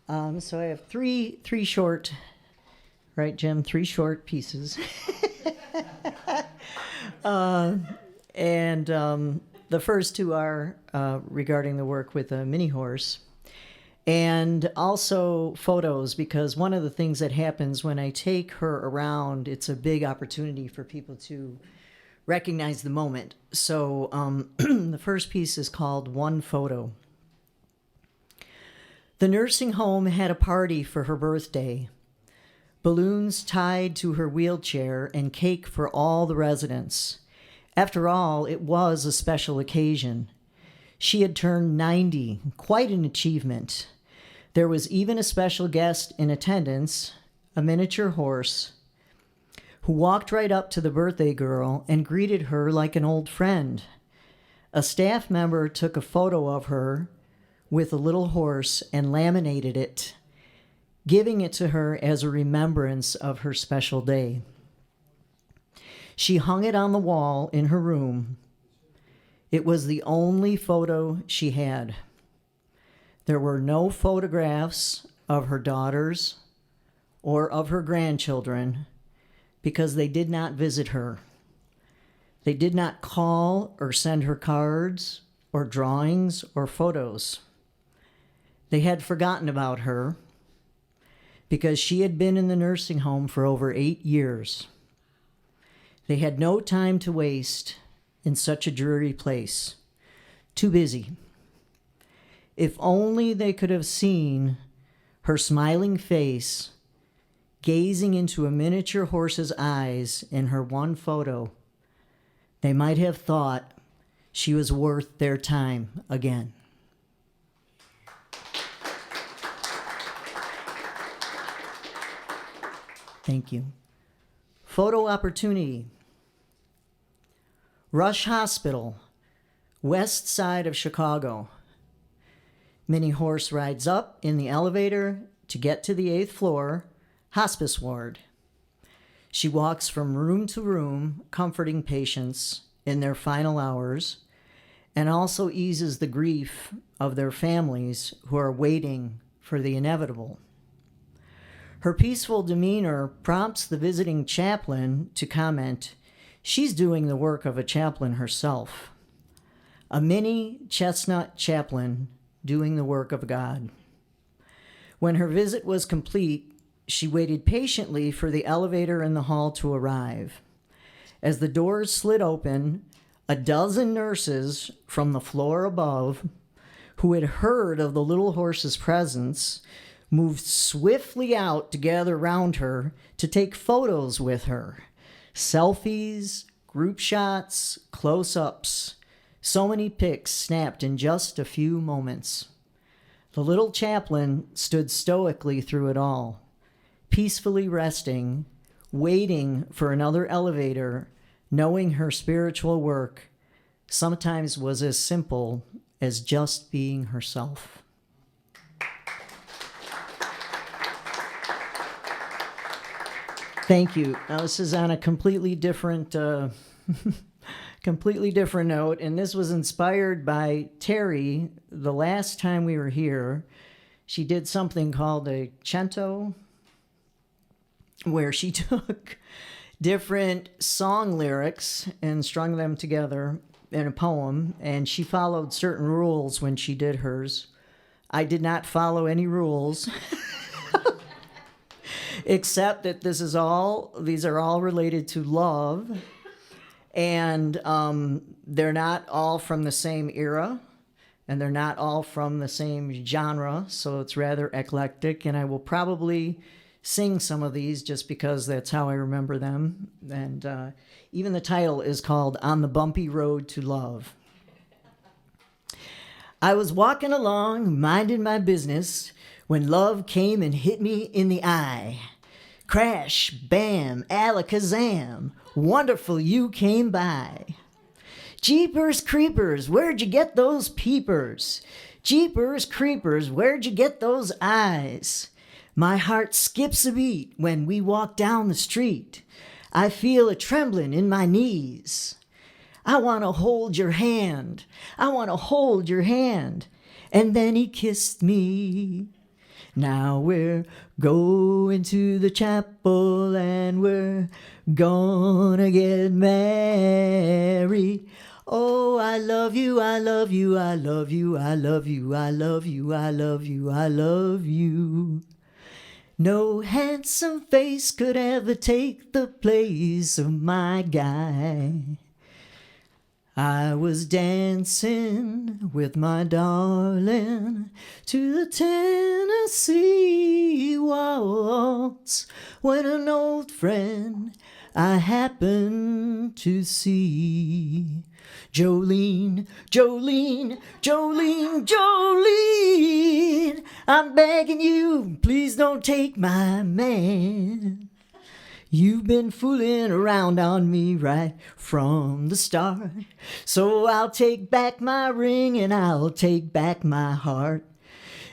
So I have three short, right, Jim? Three short pieces. And the first two are regarding the work with a mini horse. And also photos, because one of the things that happens when I take her around, it's a big opportunity for people to recognize the moment. So the first piece is called One Photo. The nursing home had a party for her birthday. Balloons tied to her wheelchair and cake for all the residents. After all, it was a special occasion. She had turned 90, quite an achievement. There was even a special guest in attendance, a miniature horse, who walked right up to the birthday girl and greeted her like an old friend. A staff member took a photo of her with a little horse and laminated it, giving it to her as a remembrance of her special day. She hung it on the wall in her room. It was the only photo she had. There were no photographs of her daughters or of her grandchildren because they did not visit her. They did not call or send her cards or drawings or photos. They had forgotten about her because she had been in the nursing home for over 8 years. They had no time to waste in such a dreary place. Too busy. If only they could have seen her smiling face gazing into a miniature horse's eyes in her one photo, they might have thought she was worth their time again. Thank you. Photo opportunity. Rush Hospital, west side of Chicago. Mini horse rides up in the elevator to get to the 8th floor, hospice ward. She walks from room to room, comforting patients in their final hours, and also eases the grief of their families who are waiting for the inevitable. Her peaceful demeanor prompts the visiting chaplain to comment, she's doing the work of a chaplain herself. A mini chestnut chaplain doing the work of God. When her visit was complete, she waited patiently for the elevator in the hall to arrive. As the doors slid open, a dozen nurses from the floor above, who had heard of the little horse's presence, moved swiftly out to gather round her to take photos with her. Selfies, group shots, close-ups. So many pics snapped in just a few moments. The little chaplain stood stoically through it all, peacefully resting, waiting for another elevator, knowing her spiritual work sometimes was as simple as just being herself. Thank you. Now this is on a completely different note, and this was inspired by Terry. The last time we were here, she did something called a cento, where she took different song lyrics and strung them together in a poem, and she followed certain rules when she did hers. I did not follow any rules. Except that these are all related to love, and they're not all from the same era, and they're not all from the same genre, so it's rather eclectic, and I will probably sing some of these just because that's how I remember them, and even the title is called On the Bumpy Road to Love. I was walking along, minding my business, when love came and hit me in the eye. Crash, bam, alakazam, wonderful you came by. Jeepers creepers, where'd you get those peepers? Jeepers creepers, where'd you get those eyes? My heart skips a beat when we walk down the street. I feel a trembling in my knees. I want to hold your hand. I want to hold your hand. And then he kissed me. Now we're going to the chapel and we're gonna get married. Oh, I love you, I love you, I love you, I love you, I love you, I love you, I love you. No handsome face could ever take the place of my guy. I was dancing with my darling to the Tennessee waltz when an old friend I happened to see. Jolene, Jolene, Jolene, Jolene, I'm begging you, please don't take my man. You've been fooling around on me right from the start. So I'll take back my ring and I'll take back my heart.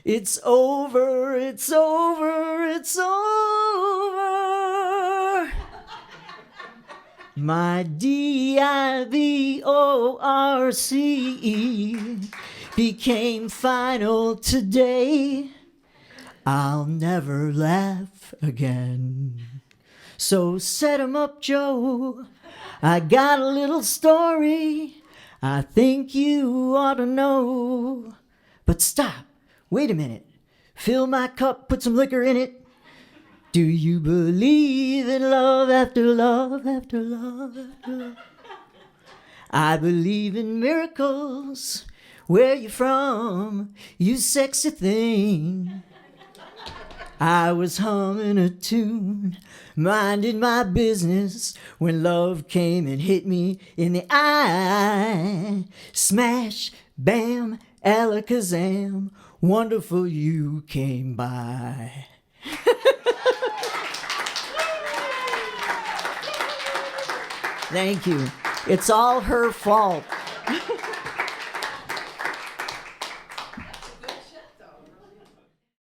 It's over, it's over, it's over. My divorce became final today. I'll never laugh again. So set 'em up, Joe. I got a little story I think you ought to know. But stop. Wait a minute. Fill my cup, put some liquor in it. Do you believe in love after love after love after love? I believe in miracles. Where you from, you sexy thing? I was humming a tune, minding my business, when love came and hit me in the eye. Smash, bam, alakazam, wonderful you came by. Thank you. It's all her fault.